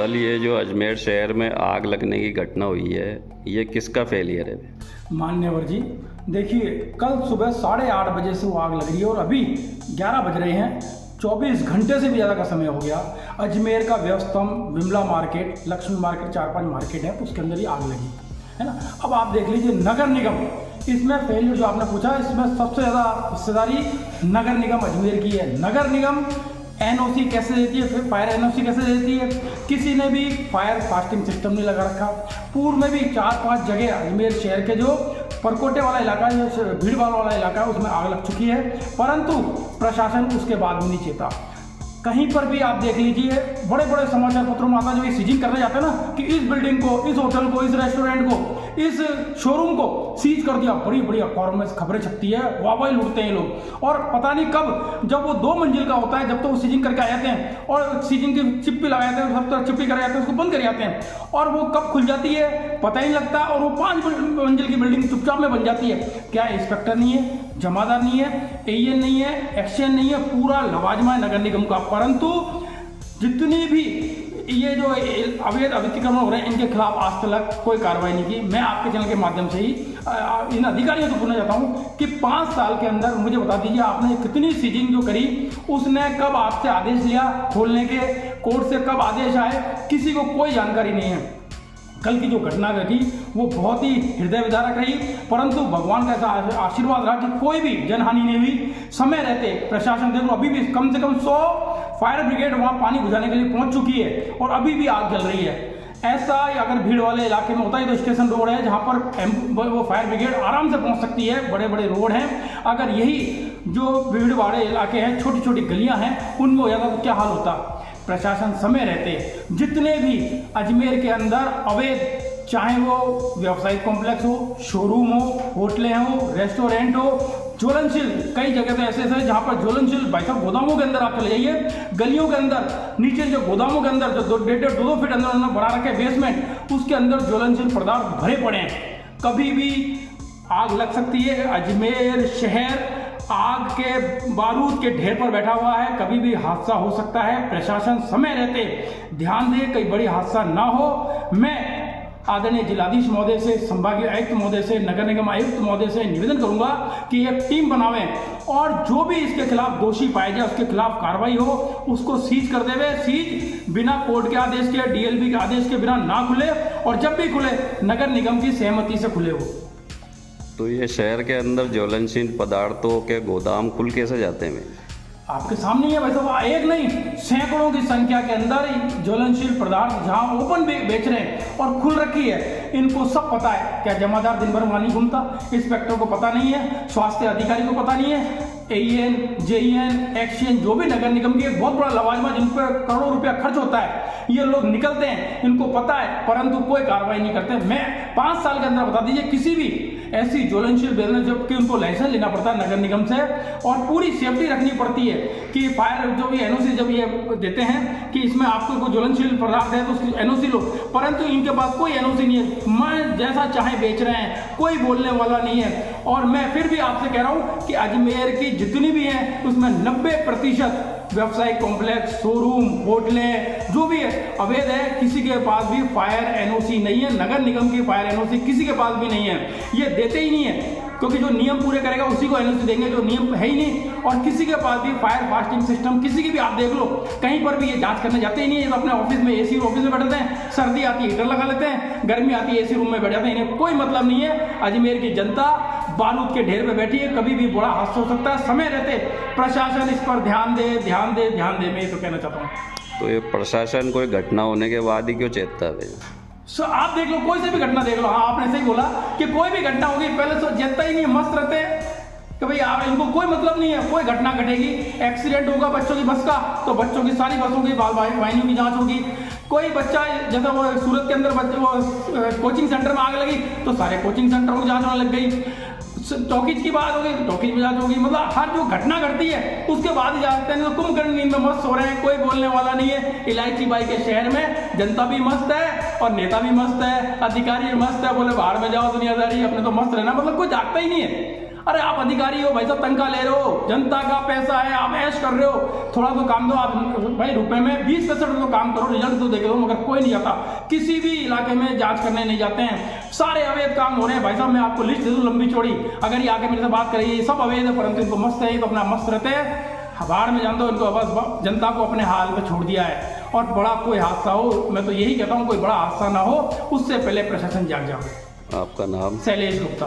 कल ये जो अजमेर शहर में आग लगने की घटना हुई है, ये किसका फेलियर है? मान्यवर जी, देखिए कल सुबह 8:30 बजे से वो आग लग रही है और अभी 11 बज रहे हैं। 24 घंटे से भी ज़्यादा का समय हो गया। अजमेर का व्यस्तम Vimla market, Lakshmi market, 4-5 market है, उसके अंदर ही आग लगी है ना। अब आप देख लीजिए नगर निगम, इसमें फेलियर जो आपने पूछा, इसमें सबसे ज़्यादा हिस्सेदारी नगर निगम अजमेर की है। नगर निगम एनओसी कैसे देती है, फिर फायर एनओसी कैसे देती है? किसी ने भी फायर फास्टिंग सिस्टम नहीं लगा रखा। पूर्व में भी 4-5 जगह अजमेर शहर के जो परकोटे वाला इलाका है, जो भीड़ भाड़ वाला इलाका है, उसमें आग लग चुकी है, परंतु प्रशासन उसके बाद भी नहीं चेता। कहीं पर भी आप देख लीजिए, बड़े बड़े समाचार पत्रों में आता जो ये सीजिंग करने जाते हैं ना, कि इस बिल्डिंग को, इस होटल को, इस रेस्टोरेंट को, इस शोरूम को सीज कर दिया। बड़ी बड़ी अखबारों में खबरें छपती है, वाह लूटते हैं लोग। और पता नहीं कब, जब वो 2 मंजिल का होता है, जब तो वो सीजिंग करके आ जाते हैं और सीजिंग की चिप्पी लगा जाते हैं, सब तरह चिप्पी कर जाते हैं, उसको बंद कर जाते हैं, और वो कब खुल जाती है पता ही नहीं लगता, और वो 5 मंजिल की बिल्डिंग चुपचाप में बन जाती है। क्या इंस्पेक्टर नहीं है, जमादार नहीं है, एएन नहीं है, एक्सचेंज नहीं है, पूरा लवाजमा है नगर निगम का। परंतु जितनी भी ये जो अवैध अतिक्रमण हो रहे हैं, इनके खिलाफ आज तक कोई कार्रवाई नहीं की। मैं आपके चैनल के माध्यम से ही इन अधिकारियों से पूछना चाहता हूँ कि 5 साल के अंदर मुझे बता दीजिए, आपने कितनी सीजिंग जो करी, उसने कब आपसे आदेश लिया खोलने के, कोर्ट से कब आदेश आए, किसी को कोई जानकारी नहीं है। कल की जो घटना घटी वो बहुत ही हृदय विदारक रही, परंतु भगवान का ऐसा आशीर्वाद रहा कि कोई भी जनहानि नहीं हुई। समय रहते प्रशासन, देख लो अभी भी कम से कम 100 फायर ब्रिगेड वहाँ पानी बुझाने के लिए पहुँच चुकी है और अभी भी आग जल रही है। ऐसा अगर भीड़ वाले इलाके में होता है तो स्टेशन रोड है, जहाँ पर वो फायर ब्रिगेड आराम से पहुँच सकती है, बड़े बड़े रोड हैं। अगर यही जो भीड़ वाले इलाके हैं, छोटी छोटी गलियाँ हैं, उनमें हो जाता तो क्या हाल होता। प्रशासन समय रहते जितने भी अजमेर के अंदर अवैध, चाहे वो व्यावसायिक कॉम्प्लेक्स हो, शोरूम हो, होटलें हो, रेस्टोरेंट हो, ज्वलनशील, कई जगह तो ऐसे ऐसे जहाँ पर ज्वलनशील, भाई साहब गोदामों के अंदर आप चले जाइए, गलियों के अंदर नीचे जो गोदामों के अंदर जो 1.5-2 फीट अंदर उन्होंने बना रखे बेसमेंट, उसके अंदर ज्वलनशील पदार्थ भरे पड़े हैं। कभी भी आग लग सकती है। अजमेर शहर आग के बारूद के ढेर पर बैठा हुआ है, कभी भी हादसा हो सकता है। प्रशासन समय रहते ध्यान दे, कई बड़ी हादसा ना हो। मैं आदरणीय जिलाधीश महोदय से, संभागीय आयुक्त महोदय से, नगर निगम आयुक्त महोदय से निवेदन करूंगा कि एक टीम बनावें और जो भी इसके खिलाफ दोषी पाया जाए उसके खिलाफ कार्रवाई हो, उसको सीज कर देवे। सीज बिना कोर्ट के आदेश के, डीएलबी के आदेश के बिना ना खुले, और जब भी खुले नगर निगम की सहमति से खुले हो। तो ये शहर के अंदर ज्वलनशील पदार्थों के गोदाम खुल कैसे जाते हैं? आपके सामने ही है भाई साहब, एक नहीं सैकड़ों की संख्या के अंदर ज्वलनशील पदार्थ जहां ओपन बेच रहे हैं और खुल रखी है। इनको सब पता है। क्या जमादार दिन भर वहां नहीं घूमता? इंस्पेक्टर को पता नहीं है? स्वास्थ्य अधिकारी को पता नहीं है? एईएन, जेईएन, एक्सचेंज, जो भी नगर निगम की एक बहुत बड़ा लवाजमा जिन पर करोड़ों रुपया खर्च होता है, ये लोग निकलते हैं, इनको पता है, परंतु कोई कार्रवाई नहीं करते। मैं 5 साल के अंदर बता दीजिए, किसी भी ऐसी ज्वलनशील बिजनेस, जबकि उनको लाइसेंस लेना पड़ता है नगर निगम से और पूरी सेफ्टी रखनी पड़ती है कि फायर जो भी एनओसी जब ये देते हैं कि इसमें आपको कोई ज्वलनशील पदार्थ है तो उसकी एनओसी लो, परंतु इनके पास कोई एनओसी नहीं है। मैं जैसा चाहे बेच रहे हैं, कोई बोलने वाला नहीं है। और मैं फिर भी आपसे कह रहा हूं कि अजमेर की जितनी भी हैं उसमें 90% व्यावसायिक कॉम्प्लेक्स, शोरूम, होटलें, जो भी है अवैध है। किसी के पास भी फायर एनओसी नहीं है, नगर निगम की फायर एनओसी किसी के पास भी नहीं है। ये देते ही नहीं है, क्योंकि जो नियम पूरे करेगा उसी को एनओसी देंगे, जो नियम है ही नहीं। और किसी के पास भी फायर फास्टिंग सिस्टम, किसी की भी आप देख लो, कहीं पर भी ये जांच करने जाते ही नहीं है। तो अपने ऑफिस में, एसी ऑफिस में बैठते हैं, सर्दी आती है हीटर लगा लेते हैं, गर्मी आती है एसी रूम में बैठ जाते हैं, इन्हें कोई मतलब नहीं है। अजमेर की जनता बारूद के ढेर पे बैठी है, कभी भी बड़ा हादसा हो सकता है। समय रहते प्रशासन इस पर ध्यान दे, ध्यान दे, ध्यान दे, मैं ये तो कहना चाहता हूँ। तो ये प्रशासन कोई घटना होने के बाद ही क्यों चेतता है? आप देख लो, कोई से भी घटना देख लो। हाँ, आपने सही बोला कि कोई भी घटना होगी, पहले तो चेतता ही नहीं, मस्त रहते हैं कि भाई आप, इनको कोई मतलब नहीं है। कोई घटना घटेगी, एक्सीडेंट होगा बच्चों की बस का, तो बच्चों की सारी बसों की वाहिनियों की जांच होगी। कोई बच्चा, जैसे वो सूरत के अंदर बच्चे वो कोचिंग सेंटर में आग लगी तो सारे कोचिंग सेंटरों की जांच होने लग गई। टॉकीज की बात होगी तो टॉकीज में जांच होगी। मतलब हर जो घटना घटती है उसके बाद ही जाते हैं। तो कुंभकर्ण नींद में मस्त हो रहे हैं, कोई बोलने वाला नहीं है। इलायची बाई के शहर में जनता भी मस्त है और नेता भी मस्त है, अधिकारी भी मस्त है। बोले बाहर में जाओ दुनियादारी, अपने तो मस्त रहना, मतलब कोई जागता ही नहीं है। अरे आप अधिकारी हो भाई साहब, तनख्वाह ले रहे हो, जनता का पैसा है, आप ऐश कर रहे हो, थोड़ा तो काम दो आप भाई। रुपए में 20% तो काम करो, रिजल्ट तो देखे दो। मगर कोई नहीं जाता, किसी भी इलाके में जांच करने नहीं जाते हैं, सारे अवैध काम हो रहे हैं भाई साहब। मैं आपको लिस्ट दे दूं लंबी चौड़ी, अगर ये आके मेरे से बात करें, ये सब अवैध है, परंतु इनको मस्त है, तो अपना मस्त रहते हैं, बाहर में जान दो इनको। बस जनता को अपने हाल में छोड़ दिया है। और बड़ा कोई हादसा हो, मैं तो यही कहता हूँ, कोई बड़ा हादसा ना हो उससे पहले प्रशासन जाग जाओ। आपका नाम? शैलेश गुप्ता।